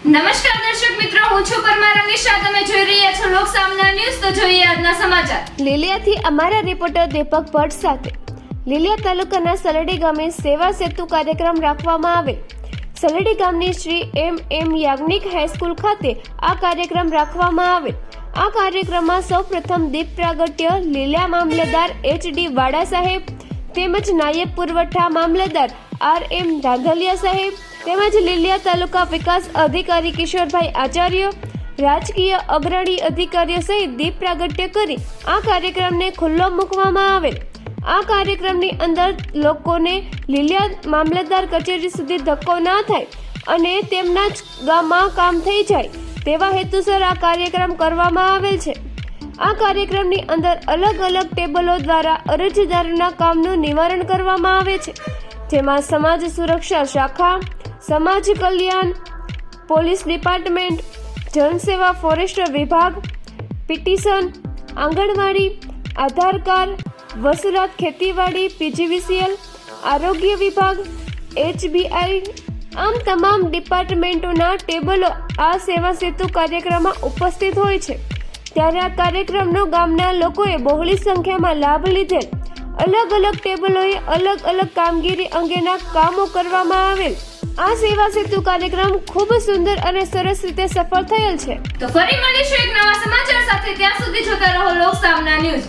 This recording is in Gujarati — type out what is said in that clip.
નમસ્કાર દર્શક મિત્રો, હું છું પરમાર અનિશા. તમે જોઈ રહ્યા છો લોક સામના ન્યૂઝ. તો જોઈએ આજના સમાચાર. લીલિયાથી અમારા રિપોર્ટર દીપક ભટ્ટ સાથે. લીલિયા તાલુકાના સલડી ગામે સેવા સેતુ કાર્યક્રમ રાખવામાં આવેલ. સલડી ગામની શ્રી એમ યાજ્ઞિક હાઈસ્કૂલ ખાતે આ કાર્યક્રમ રાખવામાં આવેલ. આ કાર્યક્રમમાં સૌપ્રથમ દીપ પ્રાગટ્ય લીલિયા મામલતદાર એચ.ડી. વાડા સાહેબ તેમજ નાયબ પુરવઠા મામલતદાર આર.એમ. રાંધલિયા સાહેબ તેમજ લીલિયા તાલુકા વિકાસ અધિકારી કિશોરભાઈ આચાર્ય, રાજકીય અગ્રણી અધિકારીઓ સહિત દીપ પ્રાગટ્ય કરી આ કાર્યક્રમને ખુલ્લો મૂકવામાં આવેલ. આ કાર્યક્રમની અંદર લોકોને લીલિયા મામલતદાર કચેરી સુધી ધક્કો ના થાય અને તેમના જ ગામમાં કામ થઈ જાય તેવા હેતુસર આ કાર્યક્રમ કરવામાં આવેલ છે. આ કાર્યક્રમની અંદર અલગ અલગ ટેબલો દ્વારા અરજદારોના કામનું નિવારણ કરવામાં આવે છે, જેમાં સમાજ સુરક્ષા શાખા, સમાજ કલ્યાણ, પોલીસ ડિપાર્ટમેન્ટ, જનસેવા ફોરેસ્ટ વિભાગ, પિટિશન, આંગણવાડી, આધાર કાર્ડ, વસુલાત ખેતીવાડી, પીજીવીસીએલ, આરોગ્ય વિભાગ, એચબીઆઈ, આમ તમામ ડિપાર્ટમેન્ટોના ટેબલો આ સેવા સેતુ કાર્યક્રમમાં ઉપસ્થિત હોય છે. ત્યારે આ કાર્યક્રમનો ગામના લોકોએ બહોળી સંખ્યામાં લાભ લીધેલ. અલગ અલગ ટેબલોએ અલગ અલગ કામગીરી અંગેના કામો કરવામાં આવેલ. આ સેવા સેતુ કાર્યક્રમ ખૂબ સુંદર અને સરસ રીતે સફળ થયેલ છે. તો ફરી મળીશું એક નવા સમાચાર સાથે. ત્યાં સુધી જોતા રહો લોક સામના ન્યૂઝ.